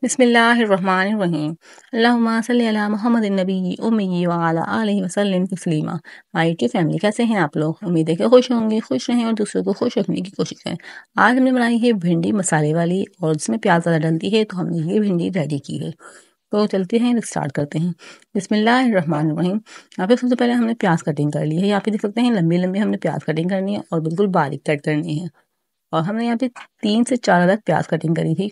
बिस्मिल्लाहिर्रहमानिर्रहीम। अल्लाहुम्मा सल्लि अला मुहम्मदिन नबी उम्मी व अला आलिहि वसल्लम तस्लीमा। माय यूट्यूब फैमिली, कैसे हैं आप लोग? उम्मीद है कि खुश होंगे, खुश रहें और दूसरों को खुश रखने की कोशिश करें। आज हमने बनाई है भिंडी मसाले वाली और जिसमें प्याज ज़्यादा डलती है, तो हमने ये भिंडी रेडी की है। तो चलते हैं, स्टार्ट करते हैं। बिस्मिल्लाहिर्रहमानिर्रहीम। यहाँ पे सबसे पहले हमने प्याज कटिंग कर ली है। यहाँ पे देख सकते हैं लंबी लंबी हमने प्याज कटिंग करनी है और बिल्कुल बारीक कट करनी है। और हमने यहाँ पे 3 से 4 अदद प्याज कटिंग करी थी।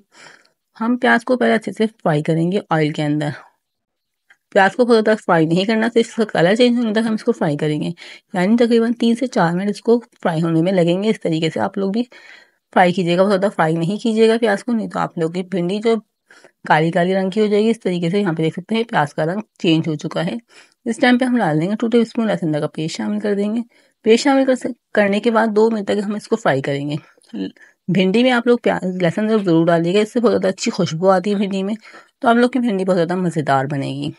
हम प्याज को पहले अच्छे से फ्राई करेंगे ऑयल के अंदर। प्याज को बहुत ज़्यादा फ्राई नहीं करना, तो इसका कलर चेंज होने तक हम इसको फ्राई करेंगे। यानी तकरीबन 3 से 4 मिनट इसको फ्राई होने में लगेंगे। इस तरीके से आप लोग भी फ्राई कीजिएगा, बहुत ज़्यादा फ्राई नहीं कीजिएगा प्याज को, नहीं तो आप लोग की भिंडी जो काली काली रंग की हो जाएगी। इस तरीके से यहाँ पे देख सकते हैं प्याज का रंग चेंज हो चुका है। इस टाइम पे हम डाल देंगे 2 टेबल स्पून लहसुन का पेस्ट शामिल कर देंगे। पेस्ट शामिल करने के बाद 2 मिनट तक हम इसको फ्राई करेंगे। भिंडी में आप लोग प्याज लहसुन ज़रूर डालिएगा, इससे बहुत ज़्यादा अच्छी खुशबू आती है भिंडी में, तो आप लोग की भिंडी बहुत ज़्यादा मज़ेदार बनेगी।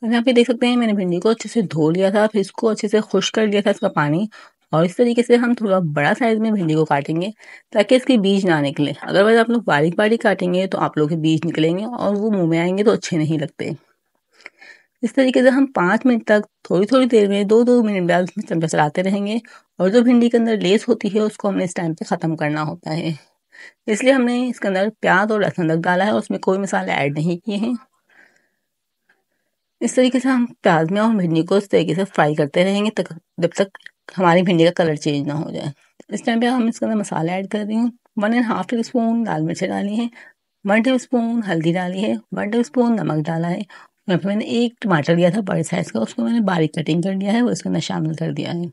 अब यहाँ पे देख सकते हैं मैंने भिंडी को अच्छे से धो लिया था, फिर इसको अच्छे से खुश्क कर लिया था इसका पानी। और इस तरीके से हम थोड़ा बड़ा साइज़ में भिंडी को काटेंगे ताकि इसके बीज ना निकले। अदरवाइज़ आप लोग बारीक बारीक काटेंगे तो आप लोग के बीज निकलेंगे और वो मुँह में आएंगे तो अच्छे नहीं लगते। इस तरीके से हम 5 मिनट तक थोड़ी थोड़ी देर में 2-2 मिनट बाद उसमें चमचा चलाते रहेंगे। और जो भिंडी के अंदर लेस होती है उसको हमने इस टाइम पे ख़त्म करना होता है, इसलिए हमने इसके अंदर प्याज और लहसुन अदरक डाला है और उसमें कोई मसाले ऐड नहीं किए हैं। इस तरीके से हम प्याज में और भिंडी को इस तरीके से फ्राई करते रहेंगे तक जब तक हमारी भिंडी का कलर चेंज ना हो जाए। इस टाइम पे हम इसके अंदर मसाले ऐड कर रही हूँ। 1.5 टी स्पून लाल मिर्च डाली है, 1 टी स्पून हल्दी डाली है, 1 टी स्पून नमक डाला है। यहाँ पे मैंने एक टमाटर लिया था बड़े साइज़ का, उसको मैंने बारीक कटिंग कर लिया है, वो इसके अंदर शामिल कर दिया है।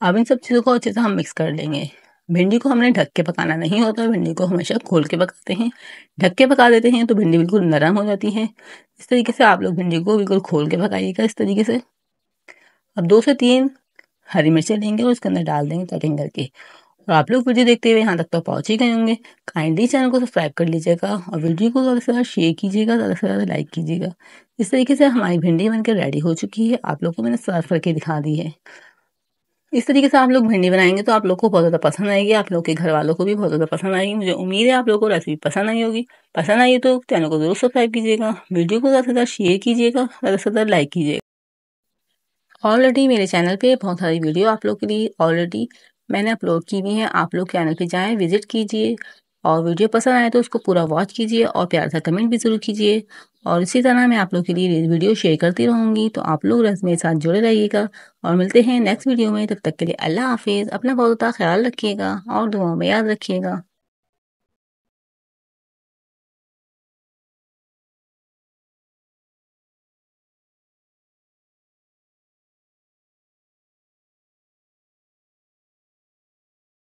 अब इन सब चीज़ों को अच्छे से हम मिक्स कर लेंगे। भिंडी को हमने ढक के पकाना नहीं होता, भिंडी को हमेशा खोल के पकाते हैं। ढक के पका देते हैं तो भिंडी बिल्कुल नरम हो जाती है। इस तरीके से आप लोग भिंडी को बिल्कुल खोल के पकाइएगा इस तरीके से। अब 2 से 3 हरी मिर्चें लेंगे और उसके अंदर डाल देंगे कटिंग करके। और आप लोग वीडियो देखते हुए यहाँ तक तो पहुँच ही गए होंगे। काइंडली चैनल को सब्सक्राइब कर लीजिएगा और वीडियो को ज़्यादा से ज़्यादा शेयर कीजिएगा, ज़्यादा से ज़्यादा लाइक कीजिएगा। इस तरीके से हमारी भिंडी बनकर रेडी हो चुकी है। आप लोग को मैंने सर्व करके दिखा दी है। इस तरीके से आप लोग भिंडी बनाएंगे तो आप लोग को बहुत ज़्यादा पसंद आएगी, आप लोग के घर वालों को भी बहुत ज़्यादा पसंद आएगी। मुझे उम्मीद है आप लोगों को रेसिपी पसंद आई होगी। पसंद आई तो चैनल को ज़रूर सब्सक्राइब कीजिएगा, वीडियो को ज़्यादा से ज़्यादा शेयर कीजिएगा, ज़्यादा से ज़्यादा लाइक कीजिएगा। ऑलरेडी मेरे चैनल पे बहुत सारी वीडियो आप लोग के लिए ऑलरेडी मैंने अपलोड की हुई हैं। आप लोग चैनल पे जाएँ, विजिट कीजिए और वीडियो पसंद आए तो उसको पूरा वॉच कीजिए और प्यार सा कमेंट भी ज़रूर कीजिए। और इसी तरह मैं आप लोग के लिए वीडियो शेयर करती रहूँगी, तो आप लोग मेरे साथ जुड़े रहिएगा। और मिलते हैं नेक्स्ट वीडियो में, तब तक के लिए अल्लाह हाफिज़। अपना बहुत ज़्यादा ख्याल रखिएगा और दुआओं में याद रखिएगा।